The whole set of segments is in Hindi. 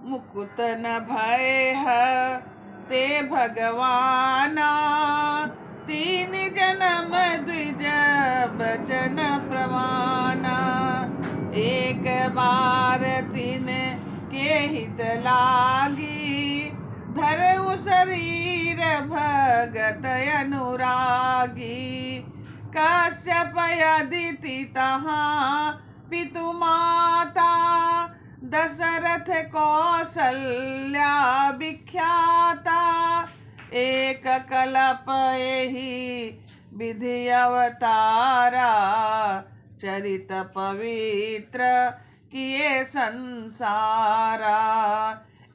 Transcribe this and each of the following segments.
मुकुत न भय ते भगवाना, तीन जन्म द्विज बचन प्रमाना। एक बार तीन के हित लागी, धरऊ शरीर भगत अनुरागी। कश्यप अदिति तहाँ पितु माता, दशरथ कौसल्या विख्याता। एक कल्प एहि विधि अवतारा, चरित पवित्र किए संसारा।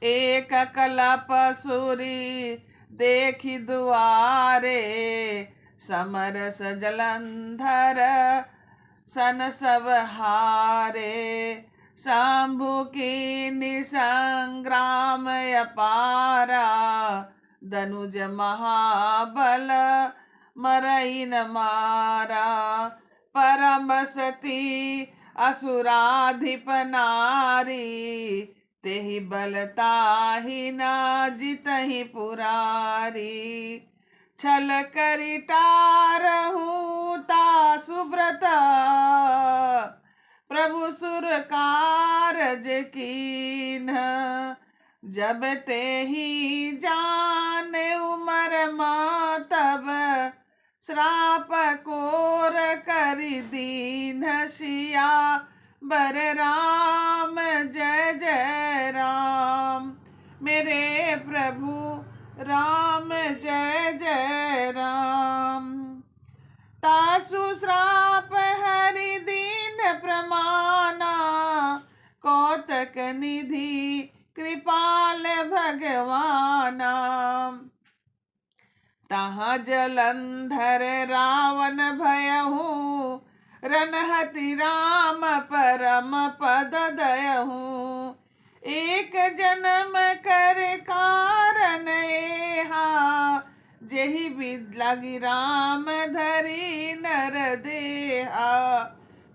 एक कल्प सूरी देखी दुआरे, समरस जलंधर सन सब हारे। शंभु की निसंग्राम अपारा, दनुज महाबल मरई न मारा। परम सती असुराधिप नारी, तेहि बल ताहि न जितहि पुरारी। छल करि टारहु ता सुब्रत, प्रभु सुर कारज कीन्ह। जब तेहि जाने उमर तब, श्राप कोर करि दीन्ह। सिया बर राम जय जय राम, मेरे प्रभु राम जय जय राम। तासु श्राप हरि दीन प्रमाना, कौतक निधि कृपाल भगवाना। तहाँ जलंधर रावण भयहु, रनहति राम परम पद दयहु। एक जन्म कर कारण एहा, जेहि विधि लगी राम धरी नर देहा।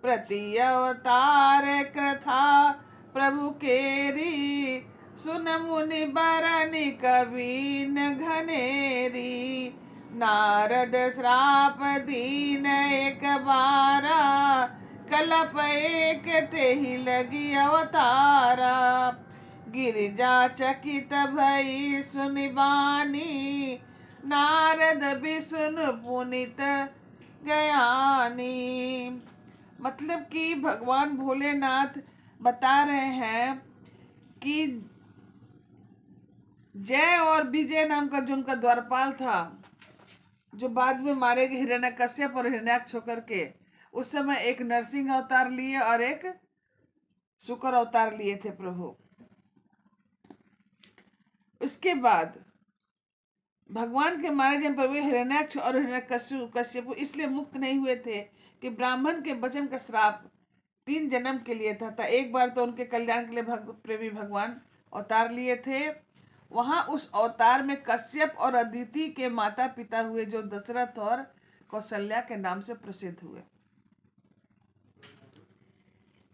प्रति अवतार कथा प्रभु केरी, सुन मुनि बरनि कबीन घनेरी। नारद श्राप दीन एक बारा, कल्प एक तेहि लगी अवतारा। गिरिजा चकित भई सुनि बानी, नारद बिसुन पुनित गयानी। मतलब कि भगवान भोलेनाथ बता रहे हैं कि जय और विजय नाम का जो उनका द्वारपाल था, जो बाद में मारे गए हिरण्यकश्यप और हिरण्याक्ष होकर के, उस समय एक नरसिंह अवतार लिए और एक शुक्र अवतार लिए थे प्रभु। उसके बाद भगवान के मारे जाने पर वे हिरण्याक्ष और हिरण्यकश्यप इसलिए मुक्त नहीं हुए थे कि ब्राह्मण के वचन का श्राप 3 जन्म के लिए था। एक बार तो उनके कल्याण के लिए प्रेमी भगवान अवतार लिए थे। वहां उस अवतार में कश्यप और अदिति के माता पिता हुए, जो दशरथ और कौशल्या के नाम से प्रसिद्ध हुए।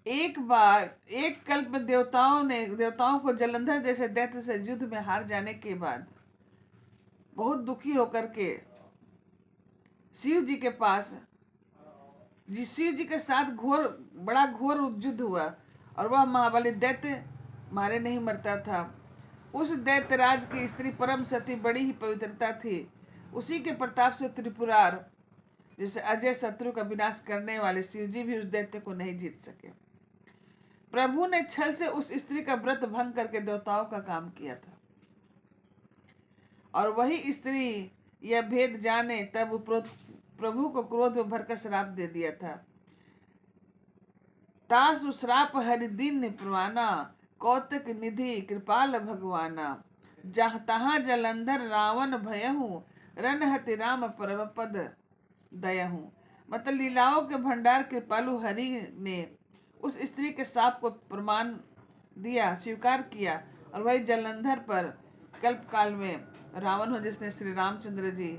एक बार एक कल्प में देवताओं को जलंधर जैसे दैत्य से युद्ध में हार जाने के बाद बहुत दुखी होकर के शिव जी के पास, शिव जी के साथ बड़ा घोर युद्ध हुआ और वह महाबली दैत्य मारे नहीं मरता था। उस दैत्यराज की स्त्री परम सती बड़ी ही पवित्रता थी। उसी के प्रताप से त्रिपुरार जैसे अजय शत्रु का विनाश करने वाले शिव जी भी उस दैत्य को नहीं जीत सके। प्रभु ने छल से उस स्त्री का व्रत भंग करके देवताओं का काम किया था, और वही स्त्री यह भेद जाने तब प्रभु को क्रोध में भरकर श्राप दे दिया था। तासु श्राप हरि दीन प्रमाना, कौतक निधि कृपाल भगवाना। जहाँ तहाँ जलंधर रावण भयहु, रनहति राम परम पद दयहु। मतलब लीलाओं के भंडार कृपालु हरि ने उस स्त्री के साप को प्रमाण दिया, स्वीकार किया, और वही जलंधर पर कल्प काल में रावण हो जिसने श्री रामचंद्र जी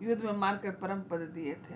युद्ध में मारकर परम पद दिए थे।